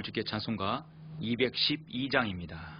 주께 찬송가 212장입니다.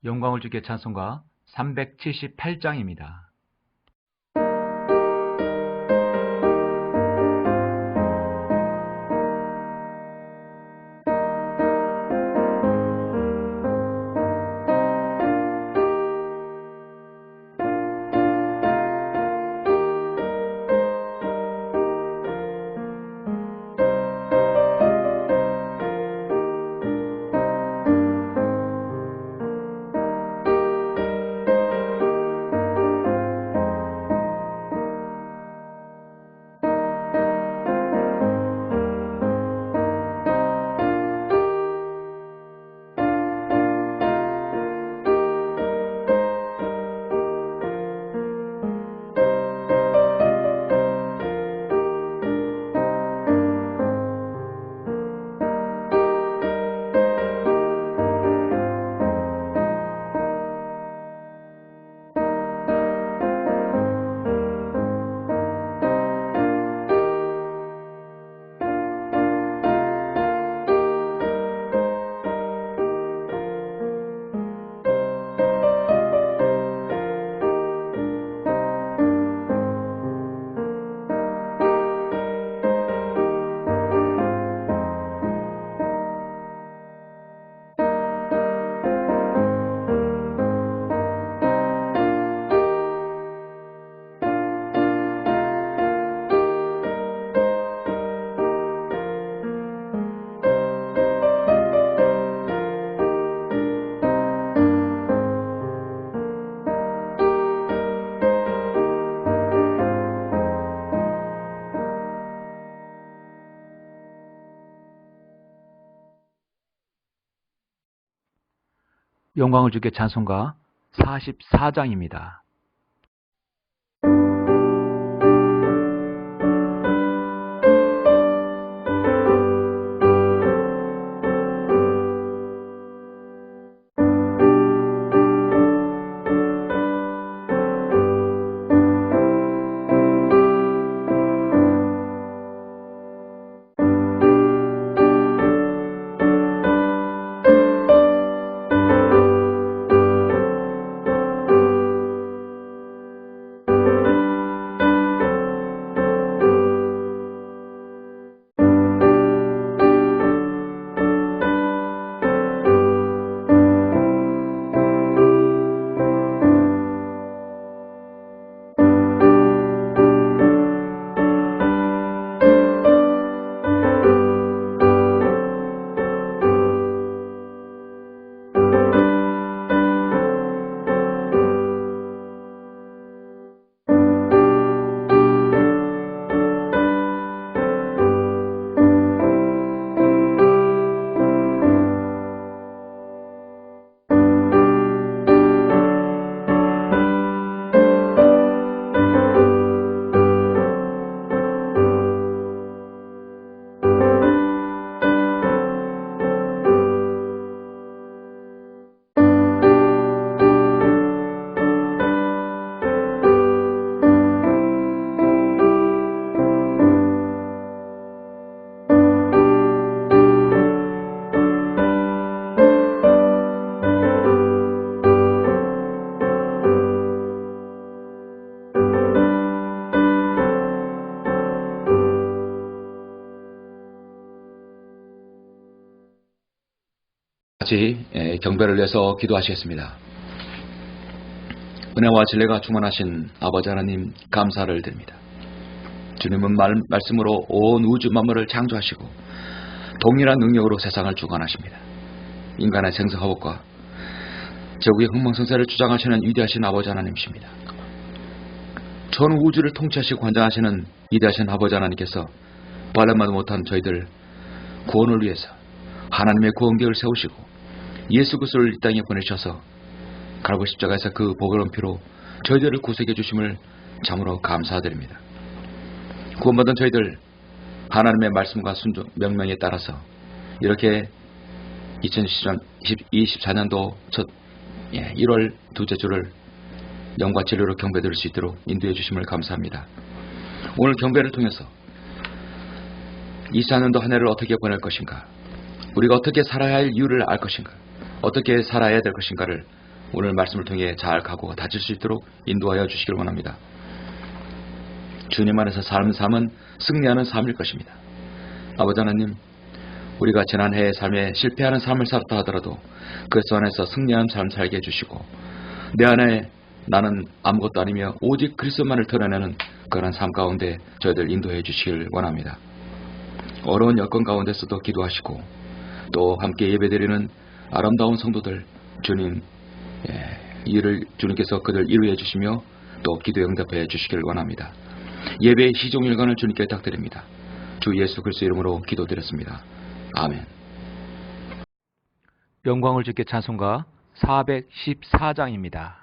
영광을 주께 찬송가 378장입니다. 영광을 주께 찬송가 44장입니다. 같이 경배를 위해서 기도하시겠습니다. 은혜와 진리가 충만하신 아버지 하나님 감사를 드립니다. 주님은 말씀으로 온 우주 만물을 창조하시고 동일한 능력으로 세상을 주관하십니다. 인간의 생사화복과 제국의 흥망성쇠를 주장하시는 위대하신 아버지 하나님이십니다. 전 우주를 통치하시고 관장하시는 위대하신 아버지 하나님께서 발람마도 못한 저희들 구원을 위해서 하나님의 구원계획을 세우시고 예수 그리스도를 이 땅에 보내셔서 갈보리 십자가에서 그 보배로운 피로 저희들을 구속해 주심을 참으로 감사드립니다. 구원받은 저희들 하나님의 말씀과 순종 명령에 따라서 이렇게 2024년도 첫 1월 둘째 주를 영과 진리로 경배드릴 수 있도록 인도해 주심을 감사합니다. 오늘 경배를 통해서 24년도 한 해를 어떻게 보낼 것인가, 우리가 어떻게 살아야 할 이유를 알 것인가, 어떻게 살아야 될 것인가를 오늘 말씀을 통해 잘 각오가 다질 수 있도록 인도하여 주시길 원합니다. 주님 안에서 삶은 승리하는 삶일 것입니다. 아버지 하나님, 우리가 지난해의 삶에 실패하는 삶을 살았다 하더라도 그리스도 안에서 승리하는 삶 살게 해주시고 내 안에 나는 아무것도 아니며 오직 그리스도만을 드러내는 그런 삶 가운데 저희들 인도해 주시길 원합니다. 어려운 여건 가운데서도 기도하시고 또 함께 예배드리는 아름다운 성도들 주님 이를 주님께서 그들 이루해 주시며 또 기도에 응답해 주시길 원합니다. 예배의 시종일관을 주님께 부탁드립니다. 주 예수 그리스도 이름으로 기도드렸습니다. 아멘. 영광을 주께 찬송가 414장입니다.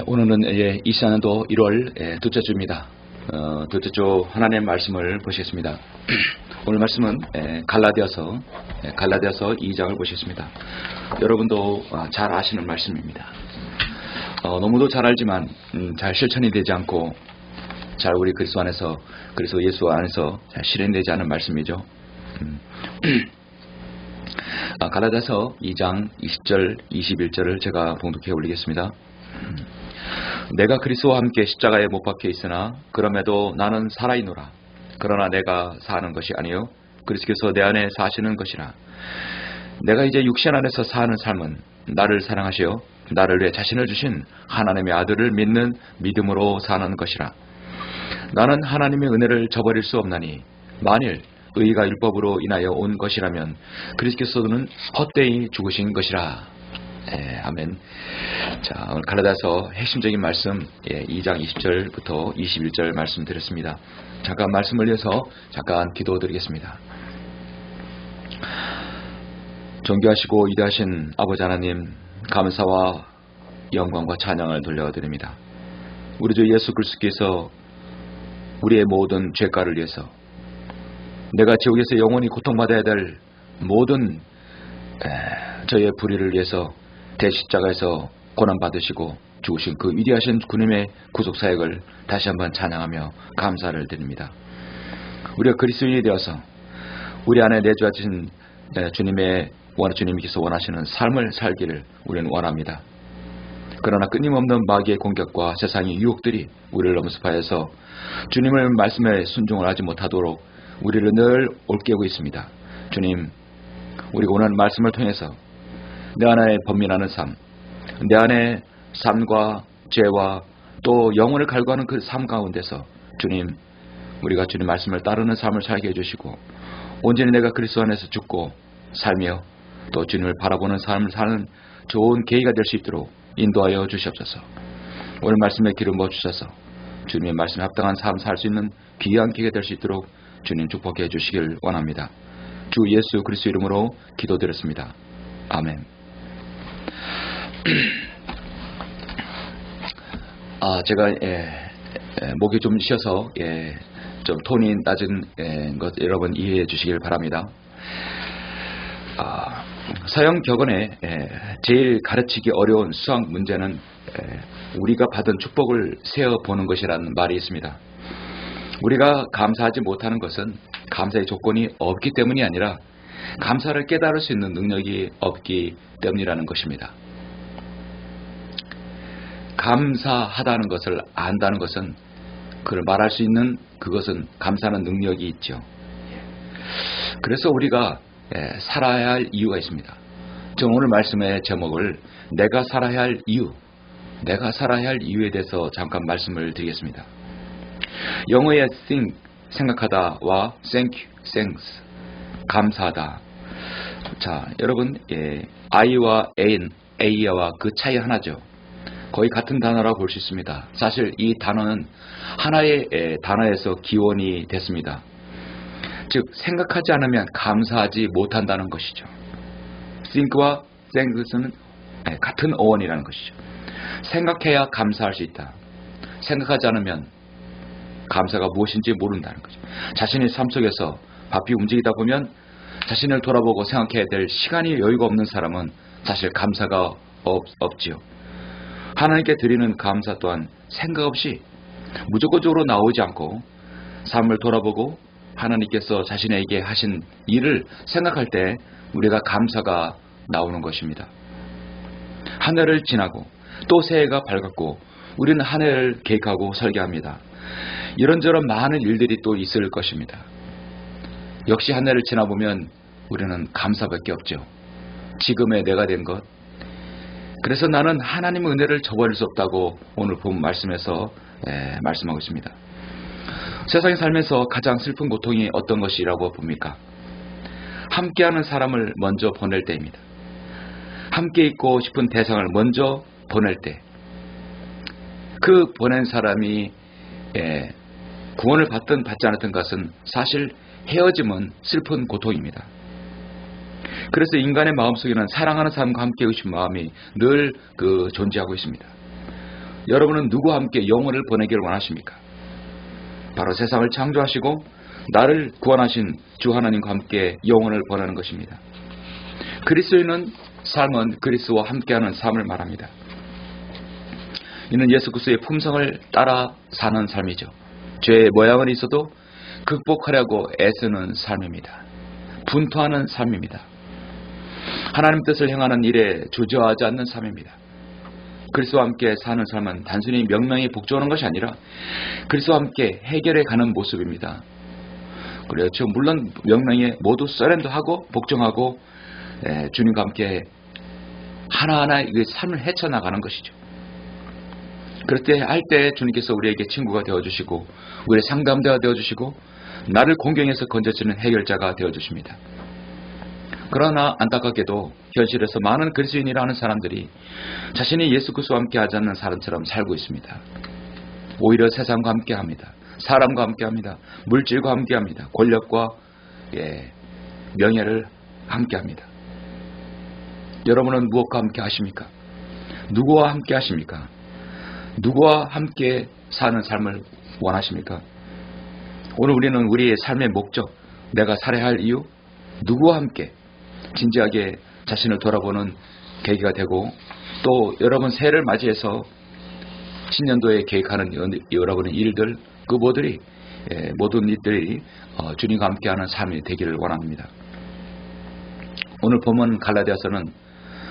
오늘은 24년도 1월 둘째 주입니다. 둘째 주 하나님의 말씀을 보시겠습니다. 오늘 말씀은 갈라디아서 2장을 보시겠습니다. 여러분도 잘 아시는 말씀입니다. 너무도 잘 알지만 잘 실천이 되지 않고 잘 우리 그리스도 안에서, 그리스도 예수 안에서 잘 실현되지 않은 말씀이죠. 갈라디아서 2장 20절 21절을 제가 봉독해 올리겠습니다. 내가 그리스도와 함께 십자가에 못 박혀 있으나 그럼에도 나는 살아있노라. 그러나 내가 사는 것이 아니요 그리스도께서 내 안에 사시는 것이라. 내가 이제 육신 안에서 사는 삶은 나를 사랑하시어 나를 위해 자신을 주신 하나님의 아들을 믿는 믿음으로 사는 것이라. 나는 하나님의 은혜를 저버릴 수 없나니 만일 의가 율법으로 인하여 온 것이라면 그리스도께서는 헛되이 죽으신 것이라. 아멘. 자, 오늘 갈라디아서 핵심적인 말씀 2장 20절부터 21절 말씀 드렸습니다. 잠깐 말씀을 이어서 잠깐 기도드리겠습니다. 존귀하시고 위대하신 아버지 하나님, 감사와 영광과 찬양을 돌려드립니다. 우리 주 예수 그리스도께서 우리의 모든 죄가를 위해서, 내가 지옥에서 영원히 고통받아야 될 모든 저의 불의를 위해서 대십자가에서 고난받으시고 죽으신 그 위대하신 주님의 구속사역을 다시 한번 찬양하며 감사를 드립니다. 우리가 그리스도인이 되어서 우리 안에 내주하신 주님께서 원하시는 삶을 살기를 우리는 원합니다. 그러나 끊임없는 마귀의 공격과 세상의 유혹들이 우리를 엄습하여서 주님의 말씀에 순종을 하지 못하도록 우리를 늘 올깨우고 있습니다. 주님, 우리가 오늘 말씀을 통해서 내 안에 범민하는 삶, 내 안에 삶과 죄와 또 영혼을 갈구하는 그 삶 가운데서 주님, 우리가 주님 말씀을 따르는 삶을 살게 해주시고 온전히 내가 그리스도 안에서 죽고 살며 또 주님을 바라보는 삶을 사는 좋은 계기가 될 수 있도록 인도하여 주시옵소서. 오늘 말씀에 기름 부어주셔서 주님의 말씀에 합당한 삶 살 수 있는 귀한 계기가 될 수 있도록 주님 축복해 주시길 원합니다. 주 예수 그리스도 이름으로 기도드렸습니다. 아멘. 제가 목이 좀 쉬어서 좀 톤이 낮은 것 여러분 이해해 주시길 바랍니다. 서양 격언에 제일 가르치기 어려운 수학 문제는 우리가 받은 축복을 세어보는 것이라는 말이 있습니다. 우리가 감사하지 못하는 것은 감사의 조건이 없기 때문이 아니라 감사를 깨달을 수 있는 능력이 없기 때문이라는 것입니다. 감사하다는 것을 안다는 것은 그걸 말할 수 있는 그것은 감사하는 능력이 있죠. 그래서 우리가 살아야 할 이유가 있습니다. 저 오늘 말씀의 제목을 내가 살아야 할 이유, 내가 살아야 할 이유에 대해서 잠깐 말씀을 드리겠습니다. 영어의 think, 생각하다와 thank you, thanks, 감사하다. 자, 여러분, I와 A와 그 차이 하나죠. 거의 같은 단어라고 볼 수 있습니다. 사실 이 단어는 하나의 단어에서 기원이 됐습니다. 즉, 생각하지 않으면 감사하지 못한다는 것이죠. think와 thanks는 같은 어원이라는 것이죠. 생각해야 감사할 수 있다. 생각하지 않으면 감사가 무엇인지 모른다는 거죠. 자신의 삶 속에서 바삐 움직이다 보면 자신을 돌아보고 생각해야 될 시간이 여유가 없는 사람은 사실 감사가 없지요. 하나님께 드리는 감사 또한 생각 없이 무조건적으로 나오지 않고 삶을 돌아보고 하나님께서 자신에게 하신 일을 생각할 때 우리가 감사가 나오는 것입니다. 한 해를 지나고 또 새해가 밝았고 우리는 한 해를 계획하고 설계합니다. 이런저런 많은 일들이 또 있을 것입니다. 역시 한 해를 지나보면 우리는 감사밖에 없죠. 지금의 내가 된 것. 그래서 나는 하나님의 은혜를 저버릴 수 없다고 오늘 본 말씀에서 말씀하고 있습니다. 세상에 살면서 가장 슬픈 고통이 어떤 것이라고 봅니까? 함께하는 사람을 먼저 보낼 때입니다. 함께 있고 싶은 대상을 먼저 보낼 때, 그 보낸 사람이 구원을 받든 받지 않았든 것은 사실 헤어짐은 슬픈 고통입니다. 그래서 인간의 마음속에는 사랑하는 사람과 함께 하고 싶은 마음이 늘 존재하고 있습니다. 여러분은 누구와 함께 영혼을 보내기를 원하십니까? 바로 세상을 창조하시고 나를 구원하신 주 하나님과 함께 영혼을 보내는 것입니다. 그리스도인은 삶은 그리스도와 함께하는 삶을 말합니다. 이는 예수 그리스도의 품성을 따라 사는 삶이죠. 죄의 모양은 있어도 극복하려고 애쓰는 삶입니다. 분투하는 삶입니다. 하나님 뜻을 행하는 일에 주저하지 않는 삶입니다. 그리스도와 함께 사는 삶은 단순히 명령에 복종하는 것이 아니라 그리스도와 함께 해결해 가는 모습입니다. 그렇죠. 물론 명령에 모두 서렌더하고 복종하고 주님과 함께 하나하나 이 삶을 헤쳐나가는 것이죠. 그럴 때 할 때 주님께서 우리에게 친구가 되어주시고 우리의 상담대가 되어주시고 나를 공경해서 건져주는 해결자가 되어주십니다. 그러나 안타깝게도 현실에서 많은 그리스도인이라는 사람들이 자신이 예수 그리스도와 함께 하지 않는 사람처럼 살고 있습니다. 오히려 세상과 함께합니다. 사람과 함께합니다. 물질과 함께합니다. 권력과 명예를 함께합니다. 여러분은 무엇과 함께 하십니까? 누구와 함께 하십니까? 누구와 함께 사는 삶을 원하십니까? 오늘 우리는 우리의 삶의 목적, 내가 살아야 할 이유, 누구와 함께 진지하게 자신을 돌아보는 계기가 되고 또 여러분 새해를 맞이해서 신년도에 계획하는 여러분의 일들 그 모든 일들이 주님과 함께하는 삶이 되기를 원합니다. 오늘 본문 갈라디아서는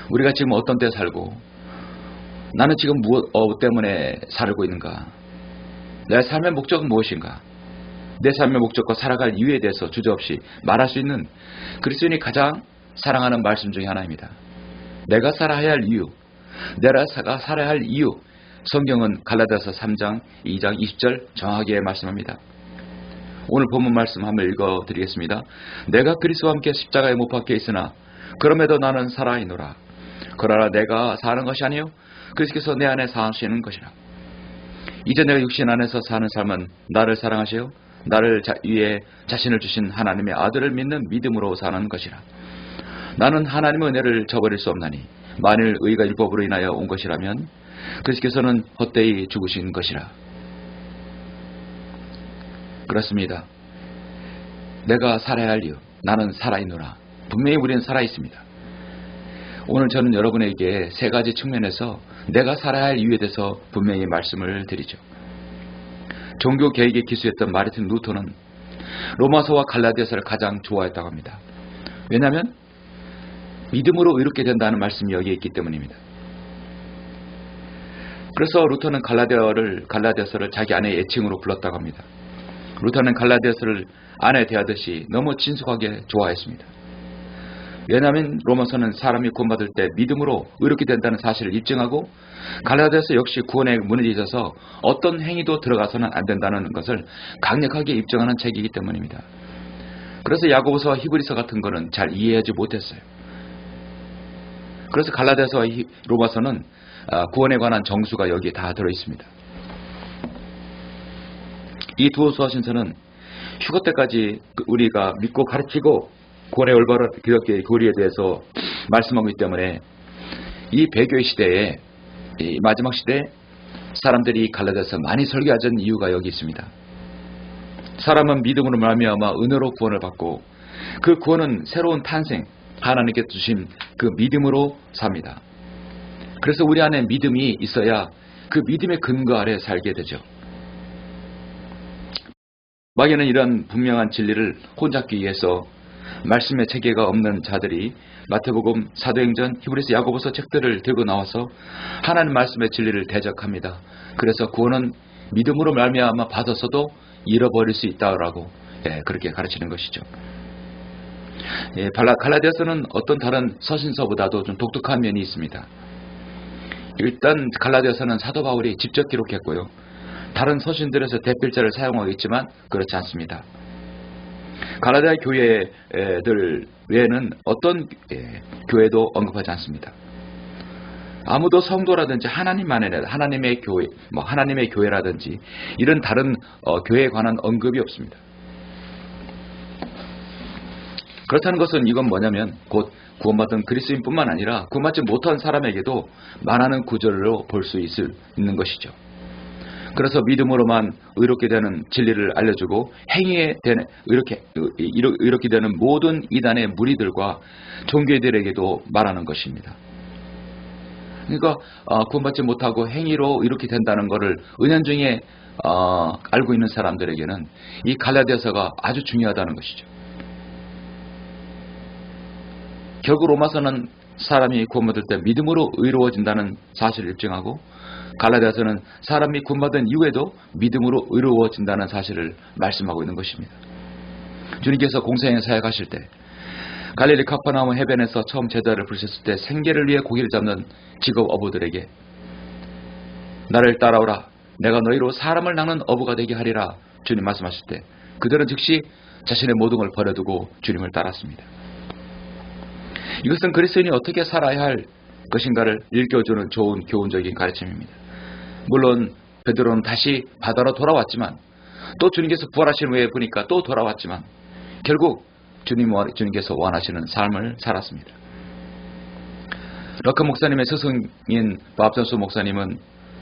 우리가 지금 어떤 때 살고 나는 지금 무엇 때문에 살고 있는가, 내 삶의 목적은 무엇인가, 내 삶의 목적과 살아갈 이유에 대해서 주저없이 말할 수 있는 그리스도인이 가장 사랑하는 말씀 중에 하나입니다. 내가 살아야 할 이유, 내가 살아야 할 이유, 성경은 갈라디아서 3장 2장 20절 정확하게 말씀합니다. 오늘 본문 말씀 한번 읽어드리겠습니다. 내가 그리스도와 함께 십자가에 못 박혀 있으나 그럼에도 나는 살아있노라. 그러나 내가 사는 것이 아니요 그리스도께서 내 안에 사시는 것이라. 이제 내가 육신 안에서 사는 삶은 나를 사랑하시어 나를 위해 자신을 주신 하나님의 아들을 믿는 믿음으로 사는 것이라. 나는 하나님의 은혜를 저버릴 수 없나니 만일 의가 율법으로 인하여 온 것이라면 그리스도께서는 헛되이 죽으신 것이라. 그렇습니다. 내가 살아야 할 이유, 나는 살아있노라. 분명히 우리는 살아있습니다. 오늘 저는 여러분에게 세 가지 측면에서 내가 살아야 할 이유에 대해서 분명히 말씀을 드리죠. 종교 개혁의 기수였던 마르틴 루터는 로마서와 갈라디아서를 가장 좋아했다고 합니다. 왜냐하면 믿음으로 의롭게 된다는 말씀이 여기에 있기 때문입니다. 그래서 루터는 갈라디아서를 자기 아내의 애칭으로 불렀다고 합니다. 루터는 갈라디아서를 아내 대하듯이 너무 친숙하게 좋아했습니다. 왜냐하면 로마서는 사람이 구원받을 때 믿음으로 의롭게 된다는 사실을 입증하고 갈라디아서 역시 구원의 문에 있어서 어떤 행위도 들어가서는 안 된다는 것을 강력하게 입증하는 책이기 때문입니다. 그래서 야고보서와 히브리서 같은 거는 잘 이해하지 못했어요. 그래서 갈라디아서와 로마서는 구원에 관한 정수가 여기에 다 들어있습니다. 이 두 서신서는 휴거 때까지 우리가 믿고 가르치고 구원의 올바른 기독교의 교리에 대해서 말씀하고 있기 때문에 이 배교의 시대에 이 마지막 시대에 사람들이 갈라디아서 많이 설교하지 않는 이유가 여기 있습니다. 사람은 믿음으로 말미암아 은혜로 구원을 받고 그 구원은 새로운 탄생, 하나님께 주신 그 믿음으로 삽니다. 그래서 우리 안에 믿음이 있어야 그 믿음의 근거 아래 살게 되죠. 마귀는 이런 분명한 진리를 혼잡기 위해서 말씀의 체계가 없는 자들이 마태복음, 사도행전, 히브리서, 야고보서 책들을 들고 나와서 하나님 말씀의 진리를 대적합니다. 그래서 구원은 믿음으로 말미암아 받았어도 잃어버릴 수 있다라고 그렇게 가르치는 것이죠. 갈라디아서는 어떤 다른 서신서보다도 좀 독특한 면이 있습니다. 일단 갈라디아서는 사도 바울이 직접 기록했고요. 다른 서신들에서 대필자를 사용하겠지만 그렇지 않습니다. 갈라디아 교회들 외에는 어떤 교회도 언급하지 않습니다. 아무도 성도라든지 하나님의 교회, 하나님의 교회라든지 이런 다른 교회에 관한 언급이 없습니다. 그렇다는 것은 이건 뭐냐면 곧 구원받은 그리스도인뿐만 아니라 구원받지 못한 사람에게도 말하는 구절로 볼 수 있는 것이죠. 그래서 믿음으로만 의롭게 되는 진리를 알려주고 행위에 되는 의롭게 되는 모든 이단의 무리들과 종교인들에게도 말하는 것입니다. 그러니까 구원받지 못하고 행위로 이렇게 된다는 것을 은연중에 알고 있는 사람들에게는 이 갈라디아서가 아주 중요하다는 것이죠. 결국 로마서는 사람이 구원받을 때 믿음으로 의로워진다는 사실을 입증하고, 갈라디아서는 사람이 구원받은 이후에도 믿음으로 의로워진다는 사실을 말씀하고 있는 것입니다. 주님께서 공생애 사역하실 때 갈릴리 카퍼나움 해변에서 처음 제자를 부르셨을 때 생계를 위해 고기를 잡는 직업 어부들에게 나를 따라오라, 내가 너희로 사람을 낚는 어부가 되게 하리라 주님 말씀하실 때 그들은 즉시 자신의 모든 걸 버려두고 주님을 따랐습니다. 이것은 그리스도인이 어떻게 살아야 할 것인가를 일깨워주는 좋은 교훈적인 가르침입니다. 물론 베드로는 다시 바다로 돌아왔지만, 또 주님께서 부활하신 후에 보니까 또 돌아왔지만 결국 주님께서 원하시는 삶을 살았습니다. 러커 목사님의 스승인 밥전수 목사님은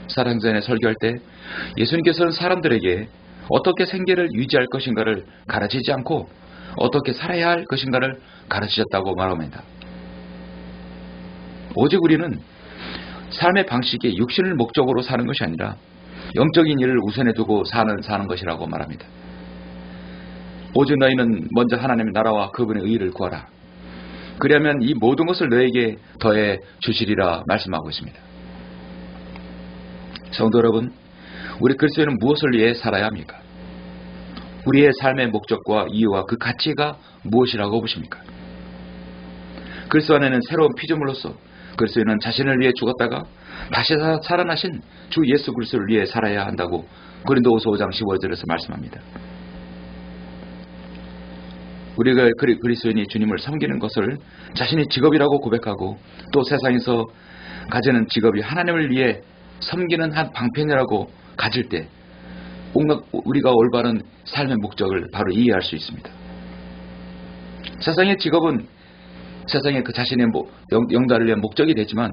사랑전에 설교할 때 예수님께서는 사람들에게 어떻게 생계를 유지할 것인가를 가르치지 않고 어떻게 살아야 할 것인가를 가르치셨다고 말합니다. 오직 우리는 삶의 방식이 육신을 목적으로 사는 것이 아니라 영적인 일을 우선에 두고 사는 것이라고 말합니다. 오직 너희는 먼저 하나님의 나라와 그분의 의의를 구하라. 그리하면 이 모든 것을 너에게 더해 주시리라 말씀하고 있습니다. 성도 여러분, 우리 그리스도인은 무엇을 위해 살아야 합니까? 우리의 삶의 목적과 이유와 그 가치가 무엇이라고 보십니까? 그리스도 안에는 새로운 피조물로서 그리스도인은 자신을 위해 죽었다가 다시 살아나신 주 예수 그리스도를 위해 살아야 한다고 고린도후서 5장 15절에서 말씀합니다. 우리가 그리스도인이 주님을 섬기는 것을 자신의 직업이라고 고백하고, 또 세상에서 가지는 직업이 하나님을 위해 섬기는 한 방편이라고 가질 때 우리가 올바른 삶의 목적을 바로 이해할 수 있습니다. 세상의 직업은 세상의 그 자신의 영달을 위한 목적이 되지만,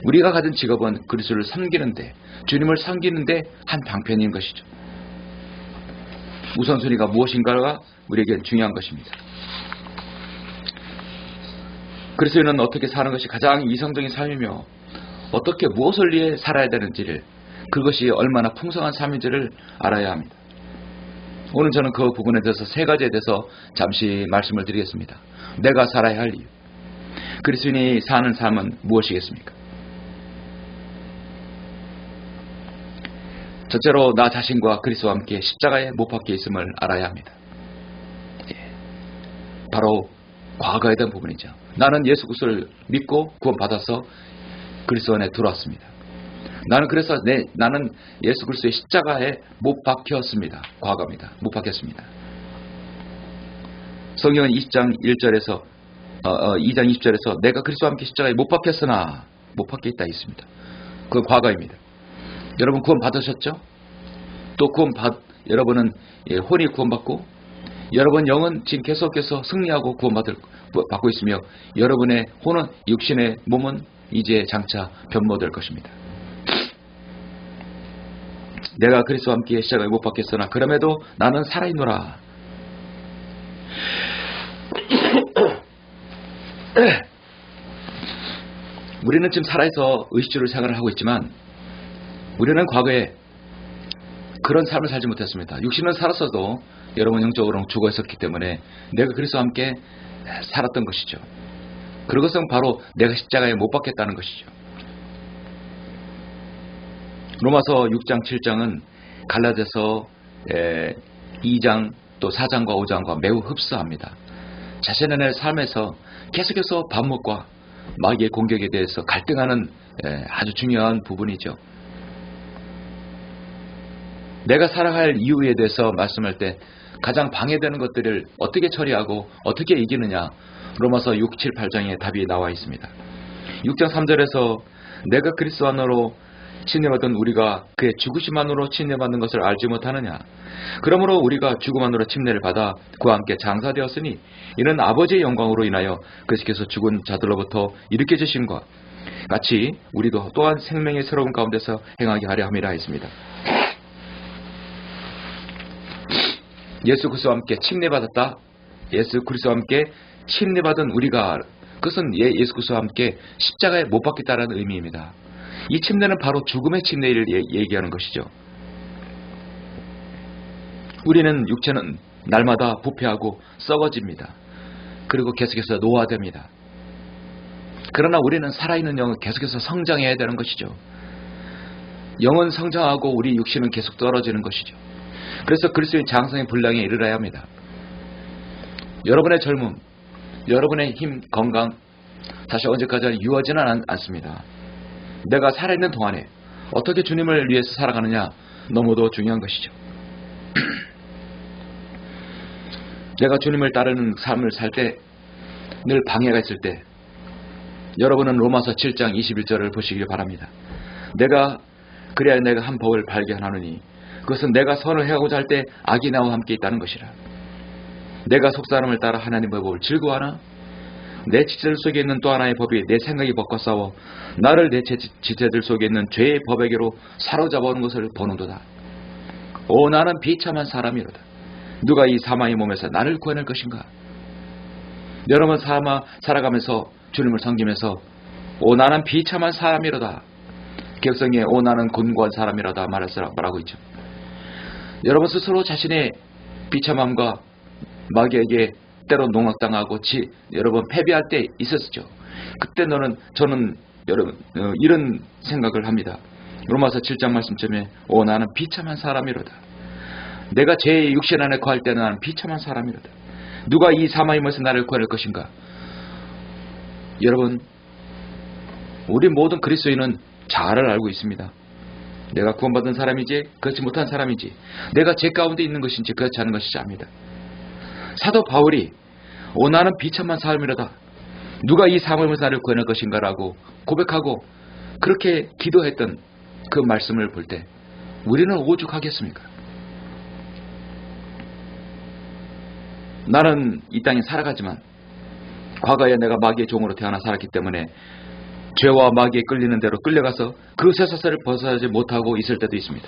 우리가 가진 직업은 그리스도를 섬기는데, 주님을 섬기는데 한 방편인 것이죠. 우선순위가 무엇인가가 우리에게 중요한 것입니다. 그리스도인은 어떻게 사는 것이 가장 이성적인 삶이며 어떻게 무엇을 위해 살아야 되는지를, 그것이 얼마나 풍성한 삶인지를 알아야 합니다. 오늘 저는 그 부분에 대해서 세 가지에 대해서 잠시 말씀을 드리겠습니다. 내가 살아야 할 이유. 그리스도인이 사는 삶은 무엇이겠습니까? 첫째로 나 자신과 그리스도와 함께 십자가에 못 박혀 있음을 알아야 합니다. 바로 과거에 대한 부분이죠. 나는 예수 그리스도를 믿고 구원받아서 그리스도 안에 들어왔습니다. 나는 예수 그리스도의 십자가에 못 박혔습니다. 과거입니다. 못 박혔습니다. 성경은 2장 20절에서 내가 그리스도와 함께 십자가에 못 박혔으나 못 박혀 있다 있습니다. 그건 과거입니다. 여러분 구원 받으셨죠? 또 여러분은 혼이 구원받고, 여러분 영은 지금 계속해서 승리하고 구원받고 있으며, 여러분의 혼은 육신의 몸은 이제 장차 변모될 것입니다. 내가 그리스도와 함께 십자가에 못 박혔으나 그럼에도 나는 살아있노라. 우리는 지금 살아서 의식주를 생활을 하고 있지만, 우리는 과거에 그런 삶을 살지 못했습니다. 육신은 살았어도 여러분 영적으로는 죽어 있었기 때문에 내가 그리스도와 함께 살았던 것이죠. 그것은 바로 내가 십자가에 못 박혔다는 것이죠. 로마서 6장 7장은 갈라디아서 2장 또 4장과 5장과 매우 흡사합니다. 자신의 삶에서 계속해서 반목과 마귀의 공격에 대해서 갈등하는 아주 중요한 부분이죠. 내가 살아갈 이유에 대해서 말씀할 때 가장 방해되는 것들을 어떻게 처리하고 어떻게 이기느냐, 로마서 6, 7, 8장에 답이 나와 있습니다. 6장 3절에서 내가 그리스도 안으로 침례받은 우리가 그의 죽으심만으로 침례받는 것을 알지 못하느냐. 그러므로 우리가 죽음만으로 침례를 받아 그와 함께 장사되었으니 이는 아버지의 영광으로 인하여 그리스도께서 죽은 자들로부터 일으켜 주심과 같이 우리도 또한 생명의 새로운 가운데서 행하게 하려 함이라 했습니다. 예수 그리스도와 함께 침례받았다. 예수 그리스도와 함께 침례받은 우리가, 그것은 예수 그리스도와 함께 십자가에 못 박혔다는 의미입니다. 이 침례는 바로 죽음의 침례를 얘기하는 것이죠. 우리는 육체는 날마다 부패하고 썩어집니다. 그리고 계속해서 노화됩니다. 그러나 우리는 살아있는 영은 계속해서 성장해야 되는 것이죠. 영은 성장하고 우리 육신은 계속 떨어지는 것이죠. 그래서 그리스도인 장성의 분량에 이르러야 합니다. 여러분의 젊음, 여러분의 힘, 건강 다시 언제까지 유하지는 않습니다. 내가 살아있는 동안에 어떻게 주님을 위해서 살아가느냐 너무도 중요한 것이죠. 내가 주님을 따르는 삶을 살 때 늘 방해가 있을 때 여러분은 로마서 7장 21절을 보시길 바랍니다. 그래야 내가 한 법을 발견하느니 그것은 내가 선을 행하고자 할 때 악이 나와 함께 있다는 것이라. 내가 속사람을 따라 하나님의 법을 즐거워하나 내 지체들 속에 있는 또 하나의 법이 내 생각이 벗고 싸워 나를 내 지체들 속에 있는 죄의 법에게로 사로잡아오는 것을 보는도다. 오 나는 비참한 사람이로다. 누가 이 사망의 몸에서 나를 구해낼 것인가? 여러분 살아가면서 주님을 섬기면서 오 나는 비참한 사람이로다. 격성에 오 나는 곤고한 사람이로다 말하고 있죠. 여러분 스스로 자신의 비참함과 마귀에게 때로 농락당하고 여러분 패배할 때 있었죠. 그때 저는 여러분 이런 생각을 합니다. 로마서 7장 말씀쯤에 오 나는 비참한 사람이로다. 내가 제 육신 안에 거할 때는 나는 비참한 사람이로다. 누가 이 사망의 몸에서 나를 구해낼 것인가? 여러분 우리 모든 그리스도인은 잘 알고 있습니다. 내가 구원받은 사람이지 그렇지 못한 사람이지 내가 죄 가운데 있는 것인지 그렇지 않은 것인지 압니다. 사도 바울이 오 나는 비참한 사람이로다. 누가 이 사망의 몸에서 나를 구해낼 것인가 라고 고백하고 그렇게 기도했던 그 말씀을 볼 때 우리는 오죽하겠습니까? 나는 이 땅에 살아가지만 과거에 내가 마귀의 종으로 태어나 살았기 때문에 죄와 마귀에 끌리는 대로 끌려가서 그 쇠사슬을 벗어나지 못하고 있을 때도 있습니다.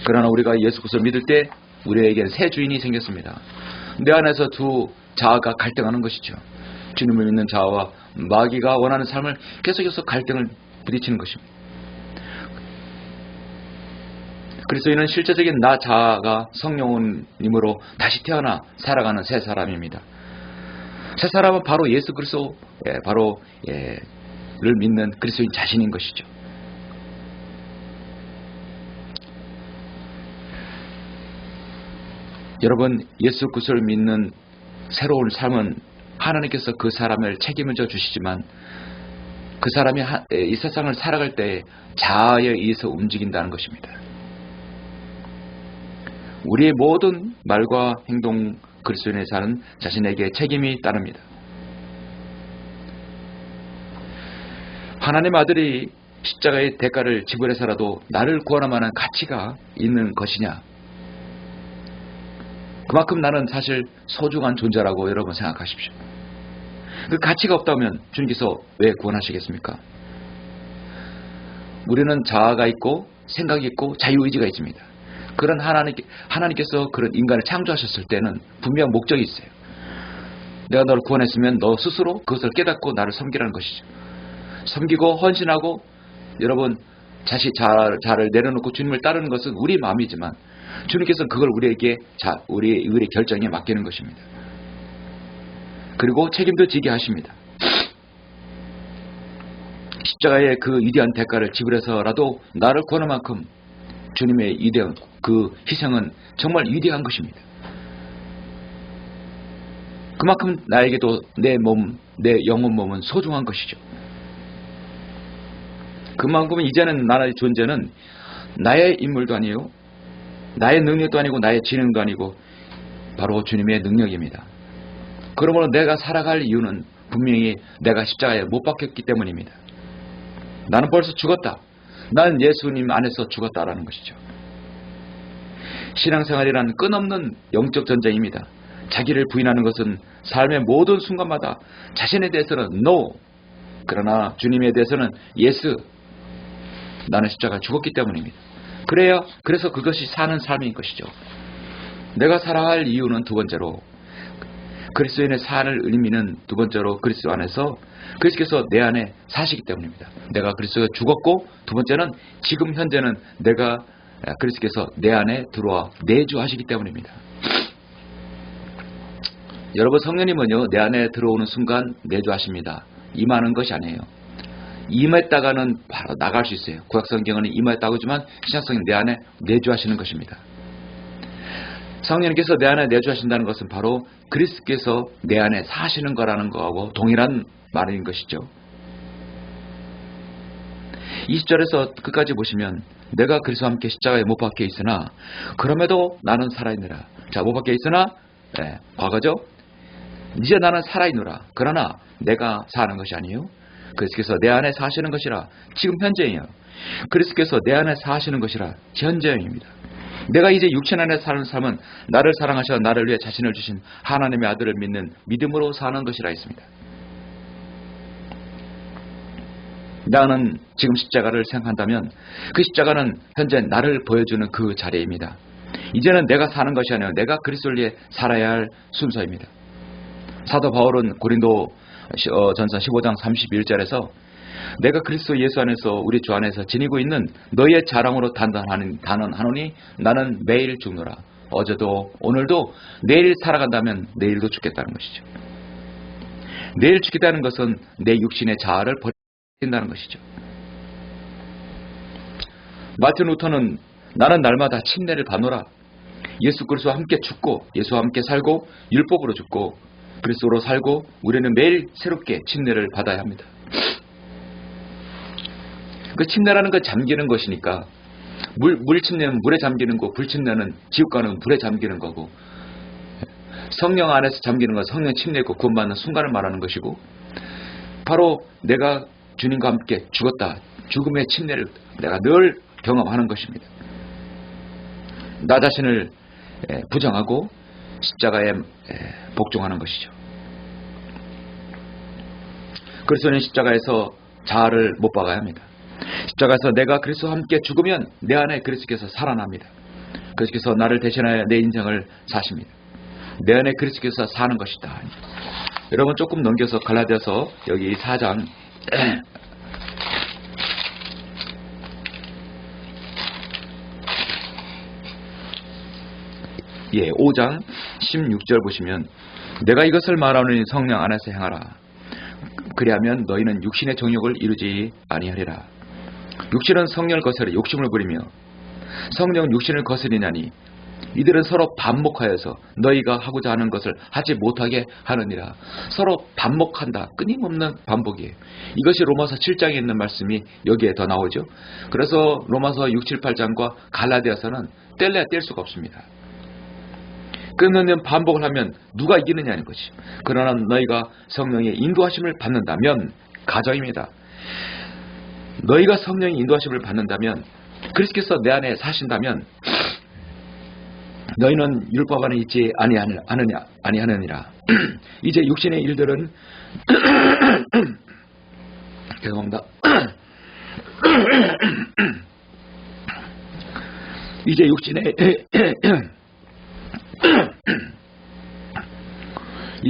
그러나 우리가 예수 그리스도를 믿을 때 우리에겐 새 주인이 생겼습니다. 내 안에서 두 자아가 갈등하는 것이죠. 주님을 믿는 자아와 마귀가 원하는 삶을 계속해서 갈등을 부딪히는 것입니다. 그리스도인은 실제적인 나 자아가 성령님으로 다시 태어나 살아가는 새 사람입니다. 새 사람은 바로 예수 그리스도 를 믿는 그리스도인 자신인 것이죠. 여러분 예수 그리스도를 믿는 새로운 삶은 하나님께서 그 사람을 책임을 져 주시지만 그 사람이 이 세상을 살아갈 때 자아에 의해서 움직인다는 것입니다. 우리의 모든 말과 행동 그리스도인의 사는 자신에게 책임이 따릅니다. 하나님 아들이 십자가의 대가를 지불해서라도 나를 구원할 만한 가치가 있는 것이냐? 그만큼 나는 사실 소중한 존재라고 여러분 생각하십시오. 그 가치가 없다면 주님께서 왜 구원하시겠습니까? 우리는 자아가 있고 생각이 있고 자유의지가 있습니다. 그런 하나님께서 그런 인간을 창조하셨을 때는 분명 목적이 있어요. 내가 너를 구원했으면 너 스스로 그것을 깨닫고 나를 섬기라는 것이죠. 섬기고 헌신하고 여러분 자를 내려놓고 주님을 따르는 것은 우리 마음이지만 주님께서는 그걸 우리의 결정에 맡기는 것입니다. 그리고 책임도 지게 하십니다. 십자가의 그 위대한 대가를 지불해서라도 나를 구하는 만큼 주님의 위대한 그 희생은 정말 위대한 것입니다. 그만큼 나에게도 내 영혼 몸은 소중한 것이죠. 그만큼 이제는 나의 존재는 나의 인물도 아니에요. 나의 능력도 아니고 나의 지능도 아니고 바로 주님의 능력입니다. 그러므로 내가 살아갈 이유는 분명히 내가 십자가에 못 박혔기 때문입니다. 나는 벌써 죽었다. 나는 예수님 안에서 죽었다라는 것이죠. 신앙생활이란 끝없는 영적 전쟁입니다. 자기를 부인하는 것은 삶의 모든 순간마다 자신에 대해서는 No, 그러나 주님에 대해서는 Yes. 나는 십자가에 죽었기 때문입니다. 그래서 그것이 사는 삶인 것이죠. 내가 살아갈 이유는 두 번째로 그리스도인의 사는 의미는 두 번째로 그리스도 안에서 그리스도께서 내 안에 사시기 때문입니다. 내가 그리스도가 죽었고, 두 번째는 지금 현재는 내가 그리스도께서 내 안에 들어와 내주하시기 때문입니다. 여러분, 성령님은요, 내 안에 들어오는 순간 내주하십니다. 임하는 것이 아니에요. 임했다가는 바로 나갈 수 있어요. 구약성경은 임했다고 하지만 신약성경은 내 안에 내주하시는 것입니다. 성령님께서 내 안에 내주하신다는 것은 바로 그리스도께서 내 안에 사시는 거라는 거하고 동일한 말인 것이죠. 20절에서 끝까지 보시면 내가 그리스도와 함께 십자가에 못 박혀 있으나 그럼에도 나는 살아있느라. 자, 못 박혀 있으나 과거죠. 이제 나는 살아있노라. 그러나 내가 사는 것이 아니에요. 그리스도께서 내 안에 사시는 것이라. 지금 현재예요. 그리스도께서 내 안에 사시는 것이라. 현재입니다. 내가 이제 육신 안에 사는 삶은 나를 사랑하셔 나를 위해 자신을 주신 하나님의 아들을 믿는 믿음으로 사는 것이라 했습니다. 나는 지금 십자가를 생각한다면 그 십자가는 현재 나를 보여주는 그 자리입니다. 이제는 내가 사는 것이 아니라 내가 그리스도를 위해 살아야 할 순서입니다. 사도 바울은 고린도 전서 15장 31절에서 내가 그리스도 예수 안에서 우리 주 안에서 지니고 있는 너희의 자랑으로 단언하노니 나는 매일 죽노라. 어제도 오늘도 내일 살아간다면 내일도 죽겠다는 것이죠. 내일 죽겠다는 것은 내 육신의 자아를 버린다는 것이죠. 마틴 루터는 나는 날마다 침례를 받노라. 예수 그리스도와 함께 죽고 예수와 함께 살고 율법으로 죽고 그리스도로 살고 우리는 매일 새롭게 침례를 받아야 합니다. 그 침례라는 건 잠기는 것이니까 물 침례는 물에 잠기는 거고 불 침례는 지옥 가는 불에 잠기는 거고 성령 안에서 잠기는 건 성령 침례고 구원받는 순간을 말하는 것이고 바로 내가 주님과 함께 죽었다. 죽음의 침례를 내가 늘 경험하는 것입니다. 나 자신을 부정하고 십자가에 복종하는 것이죠. 그리스도는 십자가에서 자아를 못 박아야 합니다. 십자가에서 내가 그리스도와 함께 죽으면 내 안에 그리스도께서 살아납니다. 그리스도께서 나를 대신하여 내 인생을 사십니다. 내 안에 그리스도께서 사는 것이다. 여러분 조금 넘겨서 갈라디아서 여기 4장 5장 16절 보시면 내가 이것을 말하노니 성령 안에서 행하라. 그리하면 너희는 육신의 정욕을 이루지 아니하리라. 육신은 성령을 거스려 욕심을 부리며 성령은 육신을 거스리냐니 이들은 서로 반목하여서 너희가 하고자 하는 것을 하지 못하게 하느니라. 서로 반목한다. 끊임없는 반복이에요. 이것이 로마서 7장에 있는 말씀이 여기에 더 나오죠. 그래서 로마서 6, 7, 8장과 갈라디아서는 뗄래야 뗄 수가 없습니다. 끊는 반복을 하면 누가 이기느냐는 것이. 그러나 너희가 성령의 인도하심을 받는다면 가정입니다. 너희가 성령의 인도하심을 받는다면 그리스도께서 내 안에 사신다면 너희는 율법 안에 있지 아니하느니라. 이제 육신의 일들은 죄송합니다. 이제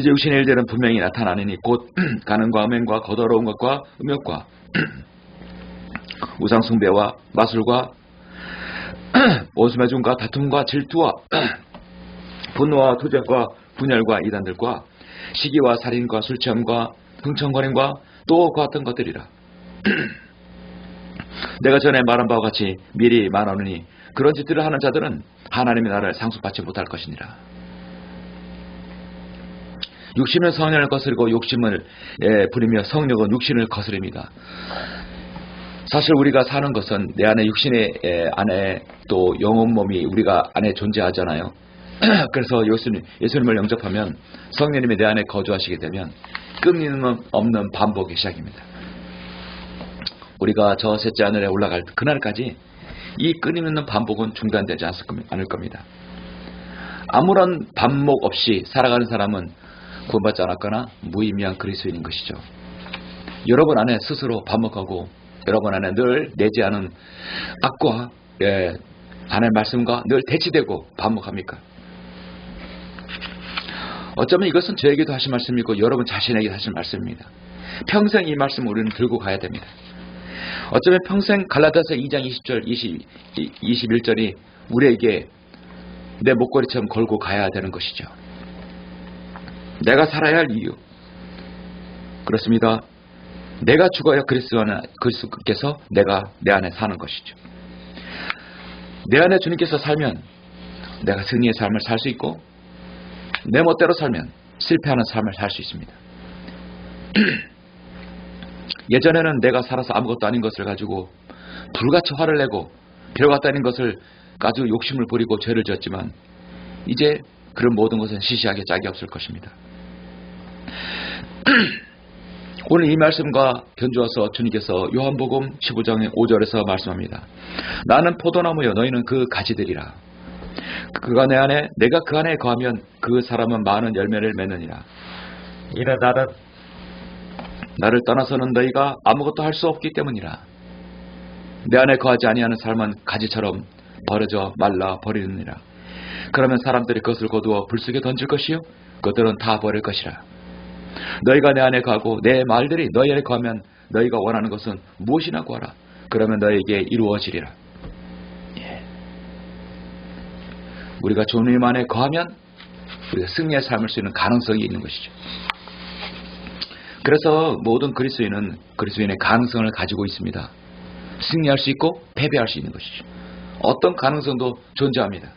육신의 일들은 분명히 나타나느니 곧 간음과 음행과 거더러운 것과 음욕과 우상숭배와 마술과 오수매중과 다툼과 질투와 분노와 투쟁과 분열과 이단들과 시기와 살인과 술취함과 흥청거림과 또 같은 것들이라. 내가 전에 말한 바와 같이 미리 말하노니 그런 짓들을 하는 자들은 하나님의 나라를 상속받지 못할 것이니라. 육신은 성령을 거스리고 욕심을 부리며 성령은 육신을 거스립니다. 사실 우리가 사는 것은 내 안에 육신의 안에 또 영혼 몸이 우리가 안에 존재하잖아요. 그래서 예수님을 영접하면 성령님이 내 안에 거주하시게 되면 끊임없는 반복의 시작입니다. 우리가 저 셋째 하늘에 올라갈 그날까지 이 끊임없는 반복은 중단되지 않을 겁니다. 아무런 반복 없이 살아가는 사람은 구원받지 않았거나 무의미한 그리스도인인 것이죠. 여러분 안에 스스로 반복하고 여러분 안에 늘 내지 않은 악과 하나님의 말씀과 늘 대치되고 반복합니까? 어쩌면 이것은 저에게도 하신 말씀이고 여러분 자신에게 하신 말씀입니다. 평생 이 말씀을 우리는 들고 가야 됩니다. 어쩌면 평생 갈라디아서 2장 20절, 21절이 우리에게 내 목걸이처럼 걸고 가야 되는 것이죠. 내가 살아야 할 이유. 그렇습니다. 내가 죽어야 그리스도께서 내 안에 사는 것이죠. 내 안에 주님께서 살면 내가 승리의 삶을 살 수 있고 내 멋대로 살면 실패하는 삶을 살 수 있습니다. 예전에는 내가 살아서 아무것도 아닌 것을 가지고 불같이 화를 내고 별것도 아닌 것을 가지고 욕심을 부리고 죄를 지었지만 이제 그런 모든 것은 시시하게 짝이 없을 것입니다. 오늘 이 말씀과 견주어서 주님께서 요한복음 15장 5절에서 말씀합니다. 나는 포도나무여 너희는 그 가지들이라. 그가 내 안에 내가 그 안에 거하면 그 사람은 많은 열매를 맺느니라. 이래 나를 떠나서는 너희가 아무것도 할 수 없기 때문이라. 내 안에 거하지 아니하는 삶은 가지처럼 버려져 말라 버리느니라. 그러면 사람들이 그것을 거두어 불속에 던질 것이요 그것들은 다 버릴 것이라. 너희가 내 안에 거하고 내 말들이 너희 안에 거하면 너희가 원하는 것은 무엇이나 구하라. 그러면 너희에게 이루어지리라. 우리가 주님 안에 거하면 우리가 승리의 삶을 수 있는 가능성이 있는 것이죠. 그래서 모든 그리스도인은 그리스도인의 가능성을 가지고 있습니다. 승리할 수 있고 패배할 수 있는 것이죠. 어떤 가능성도 존재합니다.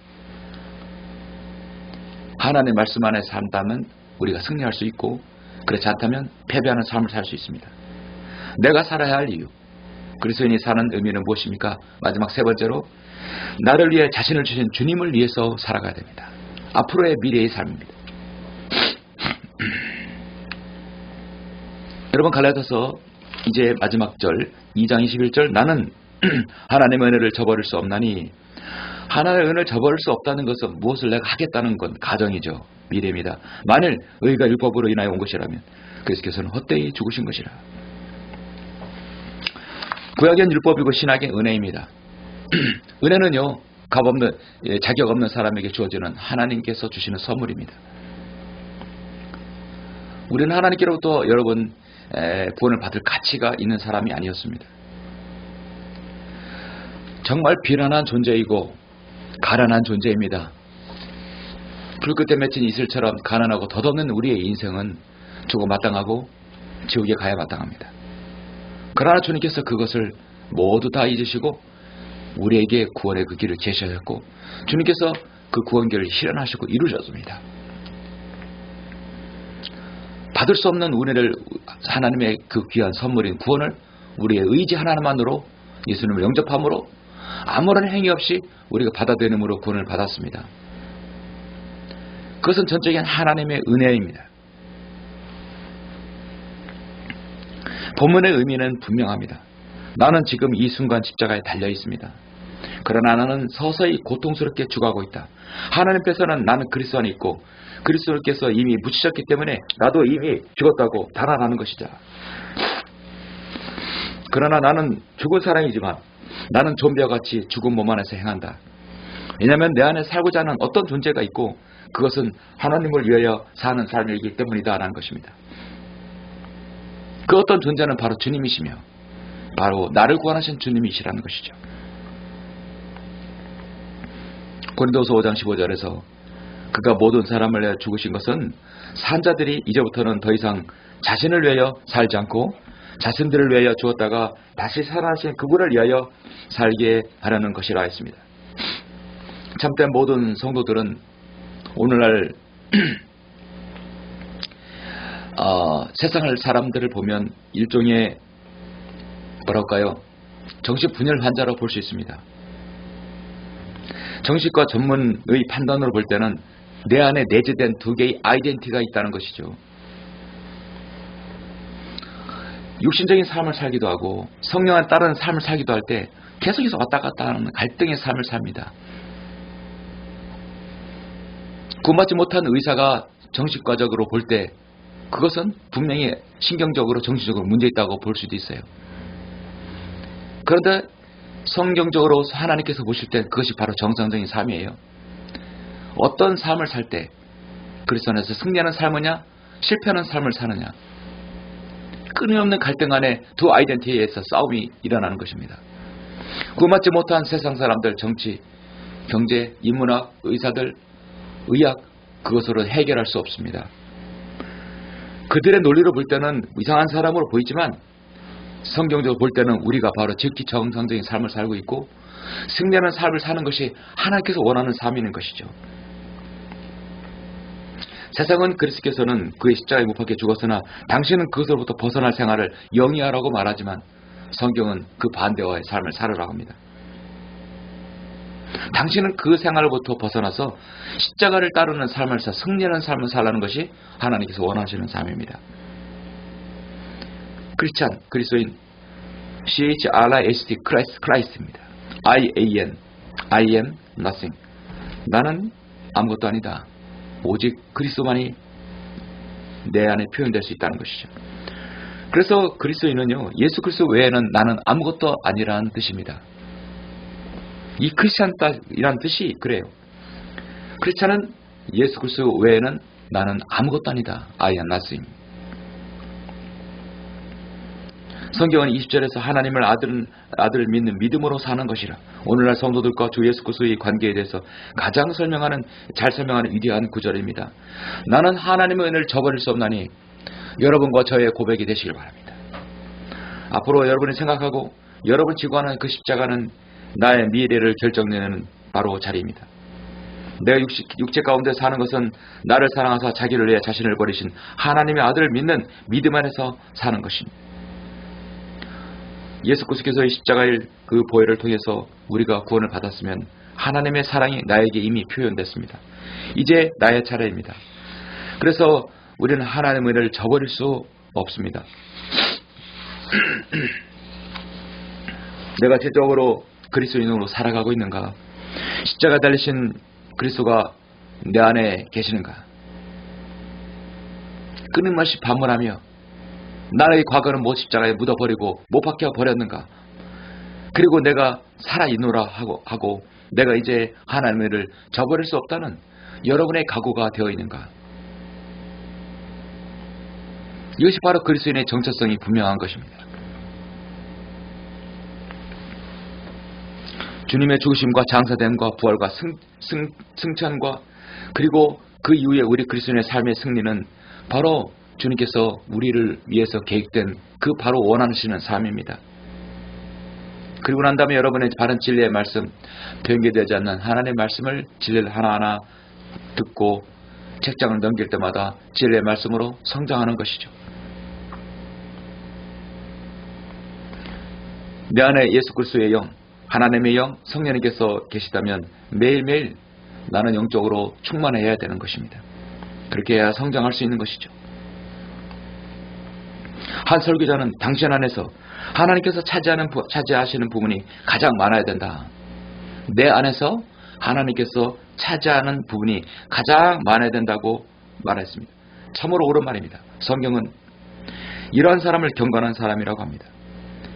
하나님의 말씀 안에 산다면 우리가 승리할 수 있고 그렇지 않다면 패배하는 삶을 살 수 있습니다. 내가 살아야 할 이유. 그리스도인이 사는 의미는 무엇입니까? 마지막 세 번째로 나를 위해 자신을 주신 주님을 위해서 살아가야 됩니다. 앞으로의 미래의 삶입니다. 여러분 갈라디아서 이제 마지막 절 2장 21절 나는 하나님의 은혜를 저버릴 수 없나니 하나님의 은혜를 저버릴 수 없다는 것은 무엇을 내가 하겠다는 건 가정이죠. 미래입니다. 만일 의가 율법으로 인하여 온 것이라면 그리스도께서는 헛되이 죽으신 것이라. 구약엔 율법이고 신약엔 은혜입니다. 은혜는요 자격 없는 사람에게 주어지는 하나님께서 주시는 선물입니다. 우리는 하나님께로부터 여러분 구원을 받을 가치가 있는 사람이 아니었습니다. 정말 비난한 존재이고 가난한 존재입니다. 불끝에 맺힌 이슬처럼 가난하고 덧없는 우리의 인생은 죽어 마땅하고 지옥에 가야 마땅합니다. 그러나 주님께서 그것을 모두 다 잊으시고 우리에게 구원의 그 길을 제시하셨고 주님께서 그 구원길을 실현하시고 이루셨습니다. 받을 수 없는 은혜를 하나님의 그 귀한 선물인 구원을 우리의 의지 하나만으로 예수님을 영접함으로 아무런 행위 없이 우리가 받아들임으로 구원을 받았습니다. 그것은 전적인 하나님의 은혜입니다. 본문의 의미는 분명합니다. 나는 지금 이 순간 십자가에 달려 있습니다. 그러나 나는 서서히 고통스럽게 죽어가고 있다. 하나님께서는 나는 그리스도 안에 있고 그리스도께서 이미 묻히셨기 때문에 나도 이미 죽었다고 단언하는 것이다. 그러나 나는 죽은 사람이지만 나는 좀비와 같이 죽은 몸 안에서 행한다. 왜냐하면 내 안에 살고자 하는 어떤 존재가 있고 그것은 하나님을 위하여 사는 삶이기 때문이다 라는 것입니다. 그 어떤 존재는 바로 주님이시며 바로 나를 구원하신 주님이시라는 것이죠. 고린도서 5장 15절에서 그가 모든 사람을 위하여 죽으신 것은 산자들이 이제부터는 더 이상 자신을 위하여 살지 않고 자신들을 위하여 죽었다가 다시 살아나신 그분을 위하여 살게 하려는 것이라 했습니다. 참된 모든 성도들은 오늘날 세상을 사람들을 보면 일종의 뭐랄까요? 정신분열 환자로 볼 수 있습니다. 정신과 전문의 판단으로 볼 때는 내 안에 내재된 두 개의 아이덴티티가 있다는 것이죠. 육신적인 삶을 살기도 하고 성령에 따른 삶을 살기도 할 때 계속해서 왔다 갔다 하는 갈등의 삶을 삽니다. 구원받지 못한 의사가 정신과적으로 볼 때 그것은 분명히 신경적으로 정신적으로 문제 있다고 볼 수도 있어요. 그런데 성경적으로 하나님께서 보실 때 그것이 바로 정상적인 삶이에요. 어떤 삶을 살 때 그리스도 안에서 승리하는 삶이냐, 실패하는 삶을 사느냐. 끊임없는 갈등 안에 두 아이덴티티에서 싸움이 일어나는 것입니다. 구원받지 못한 세상 사람들, 정치, 경제, 인문학, 의사들, 의학, 그것으로 해결할 수 없습니다. 그들의 논리로 볼 때는 이상한 사람으로 보이지만 성경적으로 볼 때는 우리가 바로 지극히 정상적인 삶을 살고 있고 승리하는 삶을 사는 것이 하나님께서 원하는 삶인 것이죠. 세상은 그리스도께서는 그의 십자가에 못 박혀 죽었으나 당신은 그것으로부터 벗어날 생활을 영위하라고 말하지만 성경은 그 반대와의 삶을 살으라고 합니다. 당신은 그 생활로부터 벗어나서 십자가를 따르는 삶을 사 승리하는 삶을 살라는 것이 하나님께서 원하시는 삶입니다. 크리스찬, 그리스도인, CHRIST, 크라이스트입니다. I am nothing. 나는 아무것도 아니다. 오직 그리스도만이 내 안에 표현될 수 있다는 것이죠. 그래서 그리스도인은요, 예수 그리스도 외에는 나는 아무것도 아니라는 뜻입니다. 이 크리스찬이라는 뜻이 그래요. 크리스찬은 예수 그리스도 외에는 나는 아무것도 아니다. I am nothing. 성경은 20절에서 하나님을 아들을 믿는 믿음으로 사는 것이라. 오늘날 성도들과 주 예수 그리스도의 관계에 대해서 가장 잘 설명하는 위대한 구절입니다. 나는 하나님의 은혜를 저버릴 수 없나니 여러분과 저의 고백이 되시길 바랍니다. 앞으로 여러분이 생각하고 여러분 지고 하는 그 십자가는 나의 미래를 결정내는 바로 자리입니다. 내가 육체 가운데 사는 것은 나를 사랑하사 자기를 위해 자신을 버리신 하나님의 아들을 믿는 믿음 안에서 사는 것입니다. 예수 그리스도께서의 십자가의 그 보혈을 통해서 우리가 구원을 받았으면 하나님의 사랑이 나에게 이미 표현됐습니다. 이제 나의 차례입니다. 그래서 우리는 하나님의 은혜를 저버릴 수 없습니다. 내가 지적으로 그리스도인으로 살아가고 있는가? 십자가 달리신 그리스도가 내 안에 계시는가? 끊임없이 반문하며 나의 과거는 못 십자가에 묻어버리고 못 박혀 버렸는가? 그리고 내가 살아있노라 하고 내가 이제 하나님의 은혜를 저버릴 수 없다는 여러분의 각오가 되어 있는가? 이것이 바로 그리스도인의 정체성이 분명한 것입니다. 주님의 죽으심과 장사됨과 부활과 승천과 그리고 그 이후에 우리 그리스도인의 삶의 승리는 바로 주님께서 우리를 위해서 계획된 그 바로 원하시는 삶입니다. 그리고 난 다음에 여러분의 바른 진리의 말씀, 변개되지 않는 하나님의 말씀을 진리를 하나하나 듣고 책장을 넘길 때마다 진리의 말씀으로 성장하는 것이죠. 내 안에 예수 그리스도의 영, 하나님의 영, 성령님께서 계시다면 매일매일 나는 영적으로 충만해야 되는 것입니다. 그렇게 해야 성장할 수 있는 것이죠. 한 설교자는 당신 안에서 하나님께서 차지하시는 부분이 가장 많아야 된다. 내 안에서 하나님께서 차지하는 부분이 가장 많아야 된다고 말했습니다. 참으로 옳은 말입니다. 성경은 이러한 사람을 경건한 사람이라고 합니다.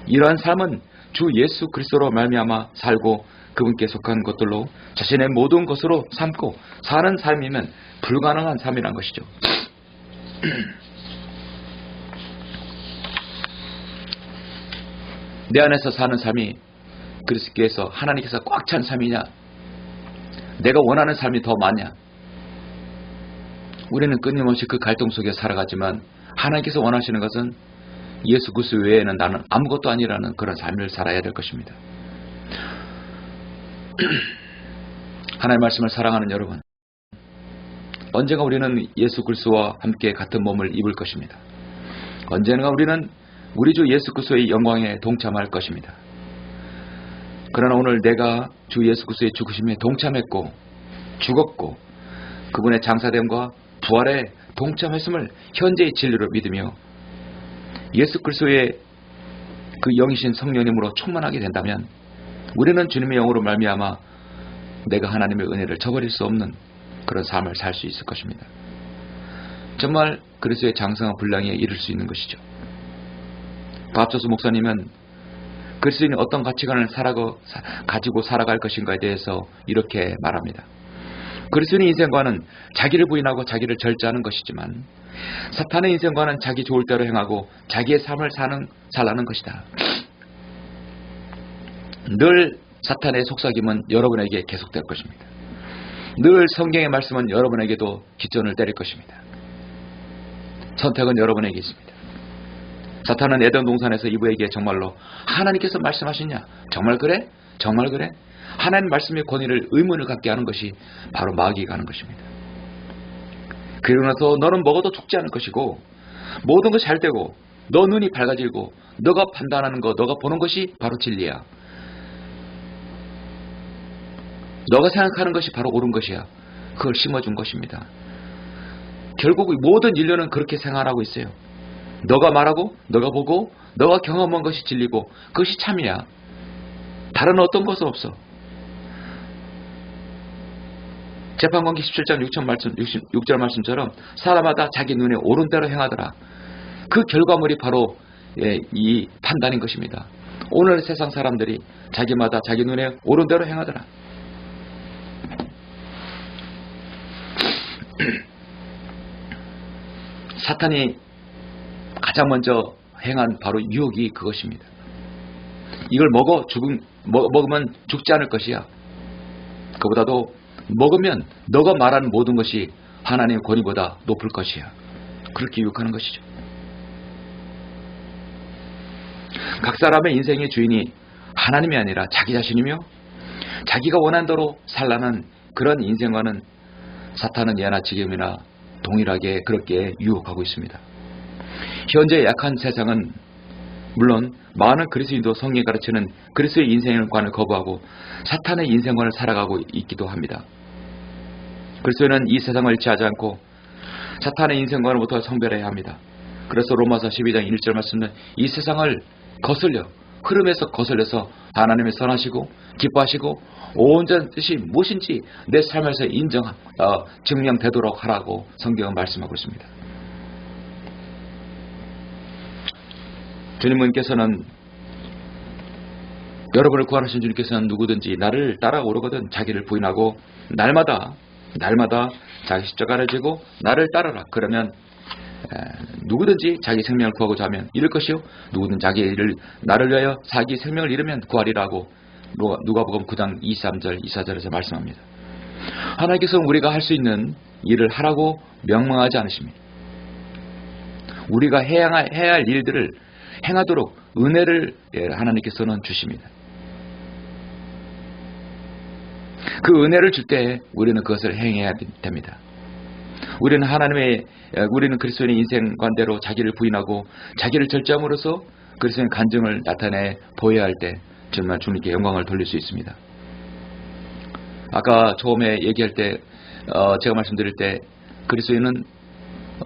이러한 삶은 주 예수 그리스도로 말미암아 살고 그분께 속한 것들로 자신의 모든 것으로 삼고 사는 삶이면 불가능한 삶이란 것이죠. 내 안에서 사는 삶이 그리스도께서 하나님께서 꽉 찬 삶이냐, 내가 원하는 삶이 더 많냐. 우리는 끊임없이 그 갈등 속에 살아가지만 하나님께서 원하시는 것은 예수 그리스도 외에는 나는 아무것도 아니라는 그런 삶을 살아야 될 것입니다. 하나님의 말씀을 사랑하는 여러분, 언젠가 우리는 예수 그리스도와 함께 같은 몸을 입을 것입니다. 언젠가 우리는 우리 주 예수 그리스도의 영광에 동참할 것입니다. 그러나 오늘 내가 주 예수 그리스도의 죽으심에 동참했고 죽었고 그분의 장사됨과 부활에 동참했음을 현재의 진리로 믿으며 예수 그리스도의 그 영이신 성령님으로 충만하게 된다면 우리는 주님의 영으로 말미암아 내가 하나님의 은혜를 저버릴 수 없는 그런 삶을 살 수 있을 것입니다. 정말 그리스도의 장성한 분량에 이를 수 있는 것이죠. 밥조수 목사님은 그리스도인이 어떤 가치관을 가지고 살아갈 것인가에 대해서 이렇게 말합니다. 그리스도인의 인생과는 자기를 부인하고 자기를 절제하는 것이지만 사탄의 인생과는 자기 좋을 대로 행하고 자기의 삶을 살라는 것이다. 늘 사탄의 속삭임은 여러분에게 계속될 것입니다. 늘 성경의 말씀은 여러분에게도 기전을 때릴 것입니다. 선택은 여러분에게 있습니다. 사탄은 에덴 동산에서 이브에게 정말로 하나님께서 말씀하시냐? 정말 그래? 정말 그래? 하나님 말씀의 권위를 의문을 갖게 하는 것이 바로 마귀가 하는 것입니다. 그러고 나서 너는 먹어도 죽지 않을 것이고 모든 것이 잘 되고 너 눈이 밝아지고 너가 판단하는 것, 너가 보는 것이 바로 진리야. 너가 생각하는 것이 바로 옳은 것이야. 그걸 심어준 것입니다. 결국 모든 인류는 그렇게 생활하고 있어요. 너가 말하고 너가 보고 너가 경험한 것이 진리고 그것이 참이야. 다른 어떤 것은 없어. 재판관기 17장 6절 말씀처럼 사람마다 자기 눈에 옳은 대로 행하더라. 그 결과물이 바로 이 판단인 것입니다. 오늘 세상 사람들이 자기마다 자기 눈에 옳은 대로 행하더라. 사탄이 가장 먼저 행한 바로 유혹이 그것입니다. 이걸 먹으면 죽지 않을 것이야. 그보다도 먹으면 너가 말하는 모든 것이 하나님의 권위보다 높을 것이야. 그렇게 유혹하는 것이죠. 각 사람의 인생의 주인이 하나님이 아니라 자기 자신이며 자기가 원하는 대로 살라는 그런 인생과는 사탄은 예나 지금이나 동일하게 그렇게 유혹하고 있습니다. 현재 약한 세상은 물론 많은 그리스도인도 성경이 가르치는 그리스도의 인생관을 거부하고 사탄의 인생관을 살아가고 있기도 합니다. 그리스도인은 이 세상을 잃지 않고 사탄의 인생관으로부터 성별해야 합니다. 그래서 로마서 12장 1절 말씀은 이 세상을 흐름에서 거슬려서 하나님의 선하시고 기뻐하시고 온전한 뜻이 무엇인지 내 삶에서 증명되도록 하라고 성경은 말씀하고 있습니다. 주님께서는 여러분을 구원하신 주님께서는 누구든지 나를 따라오려거든 자기를 부인하고 날마다 자기 십자가를 지고 나를 따르라. 그러면 누구든지 자기 생명을 구하고자 하면 잃을 것이요 누구든지 나를 위하여 자기 생명을 잃으면 구하리라고 누가복음 9장 23절 24절에서 말씀합니다. 하나님께서는 우리가 할 수 있는 일을 하라고 명망하지 않으십니다. 우리가 해야 할 일들을 행하도록 은혜를 하나님께서는 주십니다. 그 은혜를 줄 때 우리는 그것을 행해야 됩니다. 우리는 그리스도인의 인생관대로 자기를 부인하고 자기를 절제함으로써 그리스도의 간증을 나타내 보여야 할 때 정말 주님께 영광을 돌릴 수 있습니다. 아까 처음에 얘기할 때 제가 말씀드릴 때 그리스도인은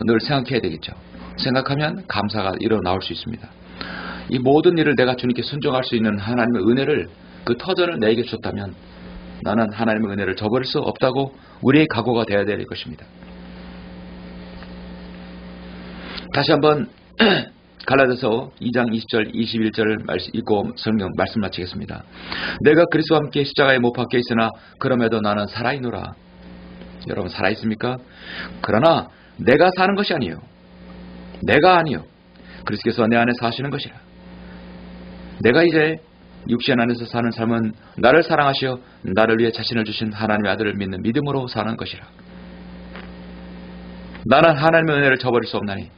늘 생각해야 되겠죠. 생각하면 감사가 일어나올 수 있습니다. 이 모든 일을 내가 주님께 순종할 수 있는 하나님의 은혜를 그 터전을 내게 줬다면 나는 하나님의 은혜를 저버릴 수 없다고 우리의 각오가 되어야 될 것입니다. 다시 한번 갈라디아서 2장 20절 21절을 읽고 성경 말씀 마치겠습니다. 내가 그리스도와 함께 십자가에 못 박혀 있으나 그럼에도 나는 살아있노라. 여러분 살아있습니까? 그러나 내가 사는 것이 아니요 내가 아니요 그리스도께서 내 안에 사시는 것이라. 내가 이제 육신 안에서 사는 삶은 나를 사랑하시어 나를 위해 자신을 주신 하나님의 아들을 믿는 믿음으로 사는 것이라. 나는 하나님의 은혜를 저버릴 수 없나니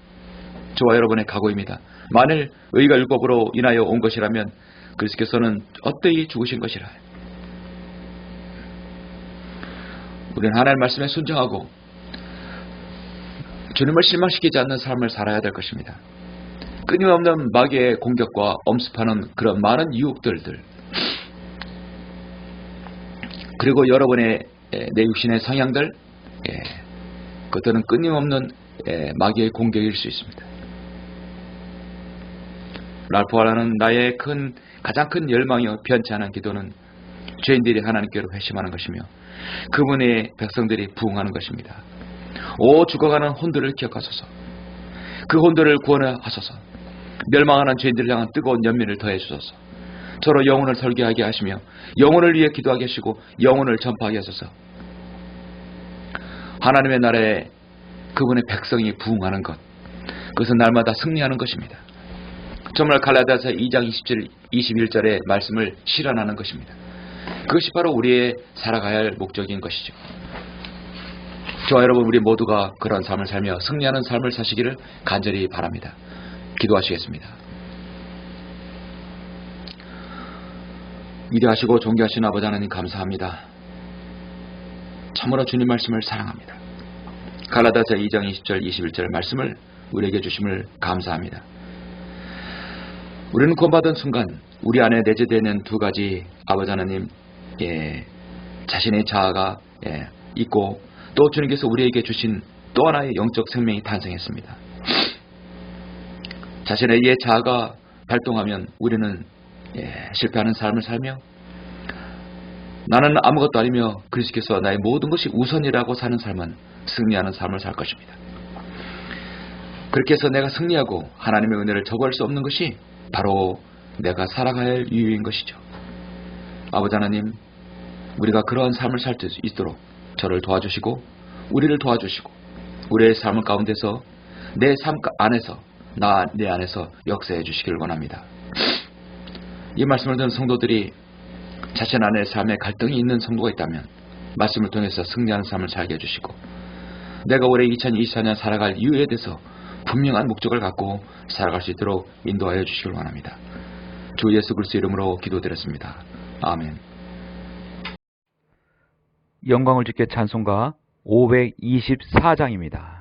저와 여러분의 각오입니다. 만일 의가 율법으로 인하여 온 것이라면 그리스도께서는 어떠히 죽으신 것이라. 우리는 하나님의 말씀에 순종하고 주님을 실망시키지 않는 삶을 살아야 될 것입니다. 끊임없는 마귀의 공격과 엄습하는 그런 많은 유혹들들 그리고 여러분의 내 육신의 성향들 그것들은 끊임없는 마귀의 공격일 수 있습니다. 랄프 와라는 나의 가장 큰 열망이요 변치 않은 기도는 죄인들이 하나님께로 회심하는 것이며 그분의 백성들이 부흥하는 것입니다. 오 죽어가는 혼들을 기억하소서. 그 혼들을 구원하소서. 멸망하는 죄인들을 향한 뜨거운 연민을 더해 주소서. 저로 영혼을 설계하게 하시며 영혼을 위해 기도하게 하시고 영혼을 전파하게 하소서. 하나님의 나라에 그분의 백성이 부응하는 것, 그것은 날마다 승리하는 것입니다. 정말 갈라디아서 2장 21절의 말씀을 실현하는 것입니다. 그것이 바로 우리의 살아가야 할 목적인 것이죠. 저와 여러분, 우리 모두가 그런 삶을 살며 승리하는 삶을 사시기를 간절히 바랍니다. 기도하시겠습니다. 위대하시고 존귀하신 아버지 하나님, 감사합니다. 참으로 주님 말씀을 사랑합니다. 갈라디아서 2장 20절 21절 말씀을 우리에게 주심을 감사합니다. 우리는 구원받은 순간 우리 안에 내재되는 두 가지 아버지 하나님, 자신의 자아가 있고, 또 주님께서 우리에게 주신 또 하나의 영적 생명이 탄생했습니다. 자신의 옛 자아가 발동하면 우리는 실패하는 삶을 살며, 나는 아무것도 아니며 그리스도께서 나의 모든 것이 우선이라고 사는 삶은 승리하는 삶을 살 것입니다. 그렇게 해서 내가 승리하고 하나님의 은혜를 저버할 수 없는 것이 바로 내가 살아가야 할 이유인 것이죠. 아버지 하나님, 우리가 그러한 삶을 살 수 있도록 저를 도와주시고 우리를 도와주시고, 우리의 삶 가운데서 내 삶 안에서 내 안에서 역사해 주시기를 원합니다. 이 말씀을 듣는 성도들이 자신 안에 삶에 갈등이 있는 성도가 있다면 말씀을 통해서 승리하는 삶을 살게 해주시고, 내가 올해 2024년 살아갈 이유에 대해서 분명한 목적을 갖고 살아갈 수 있도록 인도하여 주시길 원합니다. 주 예수 그리스도 이름으로 기도드렸습니다. 아멘. 영광을 주께 찬송가 524장입니다.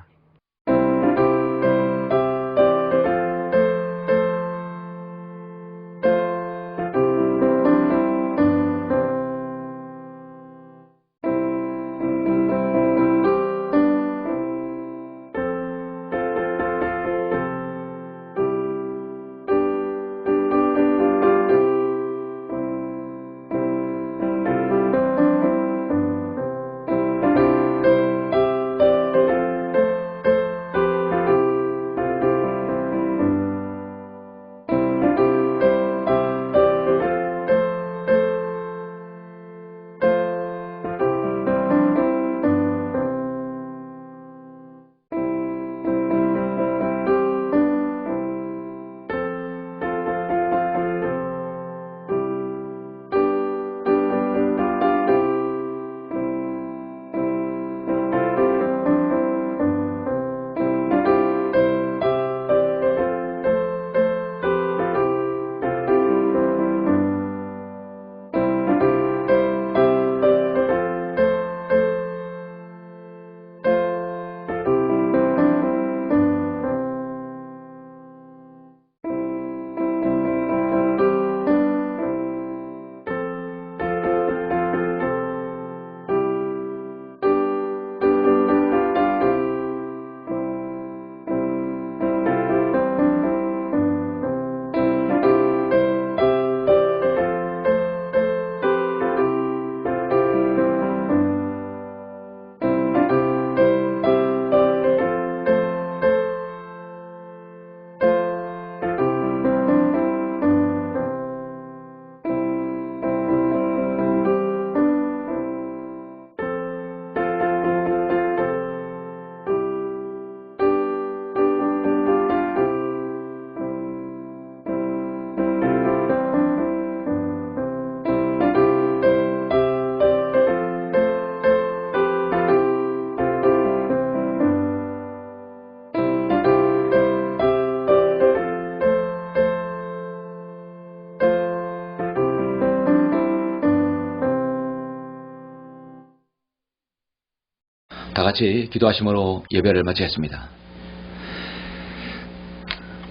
다 같이 기도하심으로 예배를 마치겠습니다.